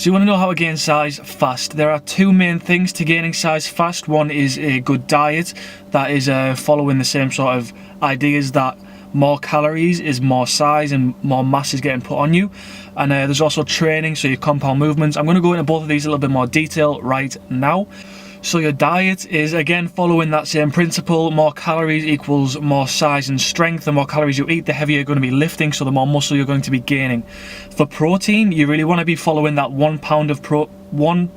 So you want to know how to gain size fast. There are two main things to gaining size fast. One is a good diet that is following the same sort of ideas that more calories is more size and more mass is getting put on you. And there's also training, so your compound movements. I'm going to go into both of these a little bit more detail right now. So your diet is again following that same principle. More calories equals more size and strength. The more calories you eat, the heavier you're going to be lifting, so the more muscle you're going to be gaining. For protein, you really want to be following that 1 pound of protein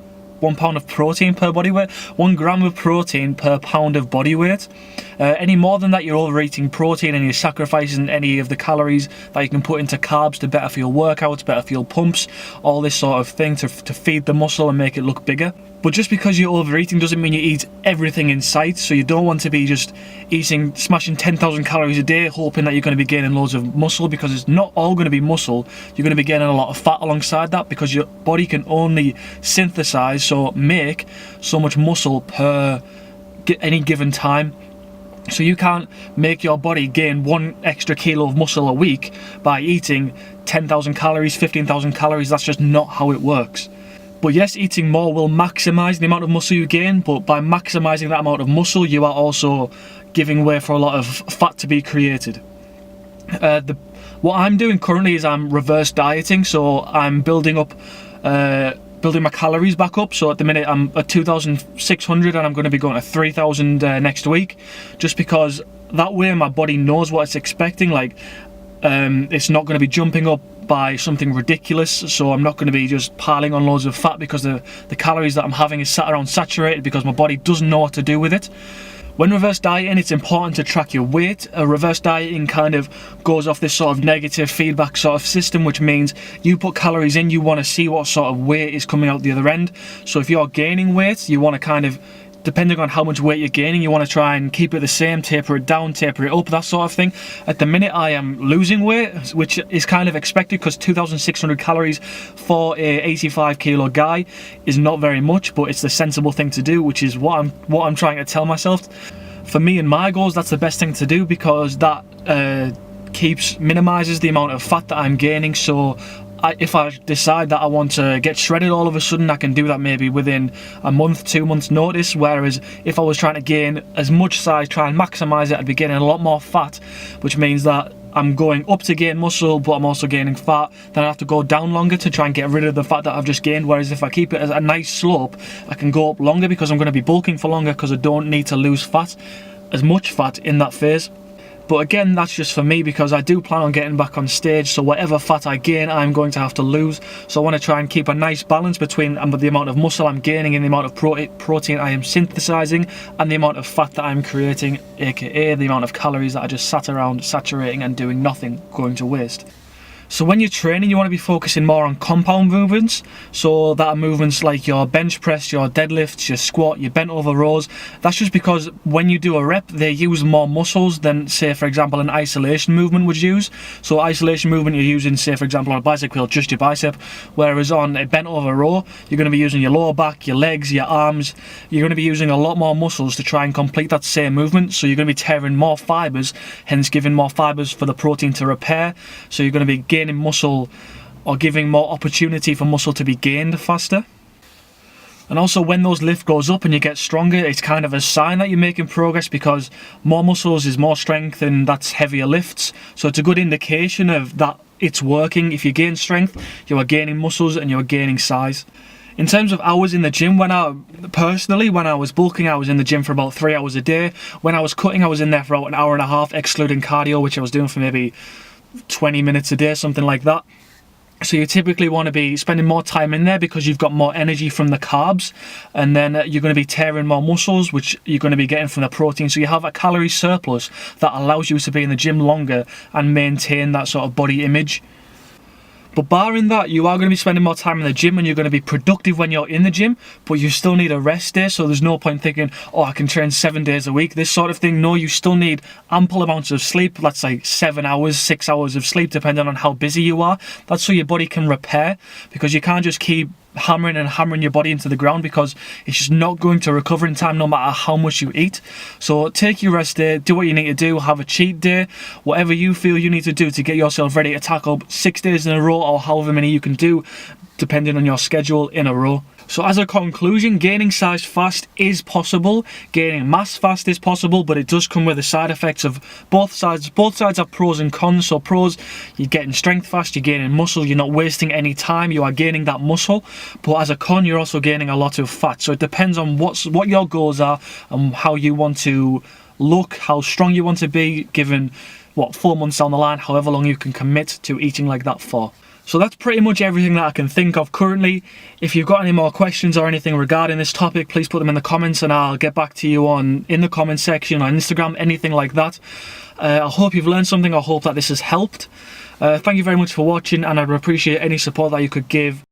per body weight, 1 gram of protein per pound of body weight. Any more than that, you're overeating protein and you're sacrificing any of the calories that you can put into carbs to better for your workouts, better for your pumps, all this sort of thing to feed the muscle and make it look bigger. But just because you're overeating doesn't mean you eat everything in sight, so you don't want to be just smashing 10,000 calories a day hoping that you're going to be gaining loads of muscle, because it's not all going to be muscle. You're going to be gaining a lot of fat alongside that, because your body can only synthesize, so make so much muscle per any given time. So you can't make your body gain 1 extra kilo of muscle a week by eating 10,000 calories, 15,000 calories. That's just not how it works. But yes, eating more will maximize the amount of muscle you gain, but by maximizing that amount of muscle, you are also giving way for a lot of fat to be created. What I'm doing currently is I'm reverse dieting, so I'm building my calories back up. So at the minute I'm at 2,600 and I'm going to be going to 3,000 next week, just because that way my body knows what it's expecting. Like it's not going to be jumping up by something ridiculous, so I'm not going to be just piling on loads of fat, because the calories that I'm having is sat around saturated, because my body doesn't know what to do with it. When reverse dieting, it's important to track your weight. Reverse dieting kind of goes off this sort of negative feedback sort of system, which means you put calories in, you want to see what sort of weight is coming out the other end. So if you're gaining weight, you want to kind of, depending on how much weight you're gaining, you want to try and keep it the same, taper it down, taper it up, that sort of thing. At the minute I am losing weight, which is kind of expected, because 2,600 calories for a 85 kilo guy is not very much, but it's the sensible thing to do, which is what I'm trying to tell myself. For me and my goals, that's the best thing to do, because that minimizes the amount of fat that I'm gaining. So if I decide that I want to get shredded all of a sudden, I can do that maybe within a month, 2 months notice. Whereas if I was trying to gain as much size, try and maximize it, I'd be gaining a lot more fat, which means that I'm going up to gain muscle, but I'm also gaining fat. Then I have to go down longer to try and get rid of the fat that I've just gained. Whereas if I keep it as a nice slope, I can go up longer, because I'm going to be bulking for longer, because I don't need to lose as much fat in that phase. But again, that's just for me, because I do plan on getting back on stage, so whatever fat I gain, I'm going to have to lose. So I want to try and keep a nice balance between the amount of muscle I'm gaining and the amount of protein I am synthesizing, and the amount of fat that I'm creating, aka the amount of calories that I just sat around saturating and doing nothing, going to waste. So when you're training, you want to be focusing more on compound movements. So that are movements like your bench press, your deadlifts, your squat, your bent over rows. That's just because when you do a rep, they use more muscles than, say, for example, an isolation movement would use. So isolation movement, you're using, say, for example, on a bicep curl, just your bicep. Whereas on a bent over row, you're going to be using your lower back, your legs, your arms. You're going to be using a lot more muscles to try and complete that same movement. So you're going to be tearing more fibers, hence giving more fibers for the protein to repair. So you're going to be gaining muscle, or giving more opportunity for muscle to be gained faster. And also, when those lift goes up and you get stronger, it's kind of a sign that you're making progress, because more muscles is more strength, and that's heavier lifts. So it's a good indication of that it's working. If you gain strength, you are gaining muscles and you are gaining size. In terms of hours in the gym, when I was bulking, I was in the gym for about 3 hours a day. When I was cutting, I was in there for about an hour and a half, excluding cardio, which I was doing for maybe 20 minutes a day, something like that. So you typically want to be spending more time in there, because you've got more energy from the carbs, and then you're going to be tearing more muscles, which you're going to be getting from the protein. So you have a calorie surplus that allows you to be in the gym longer and maintain that sort of body image. But barring that, you are going to be spending more time in the gym, and you're going to be productive when you're in the gym, but you still need a rest day. So there's no point thinking, oh, I can train 7 days a week, this sort of thing. No, you still need ample amounts of sleep. Let's say 7 hours, 6 hours of sleep, depending on how busy you are. That's so your body can repair, because you can't just keep hammering and hammering your body into the ground, because it's just not going to recover in time no matter how much you eat. So take your rest day, do what you need to do, have a cheat day, whatever you feel you need to do to get yourself ready to tackle 6 days in a row, or however many you can do depending on your schedule in a row. So as a conclusion, gaining size fast is possible, gaining mass fast is possible, but it does come with the side effects of both sides. Both sides have pros and cons. So pros, you're getting strength fast, you're gaining muscle, you're not wasting any time, you are gaining that muscle. But as a con, you're also gaining a lot of fat. So it depends on what your goals are and how you want to look, how strong you want to be, given 4 months down the line, however long you can commit to eating like that for. So that's pretty much everything that I can think of currently. If you've got any more questions or anything regarding this topic, please put them in the comments and I'll get back to you in the comment section on Instagram, anything like that. I hope you've learned something. I hope that this has helped. Thank you very much for watching, and I'd appreciate any support that you could give.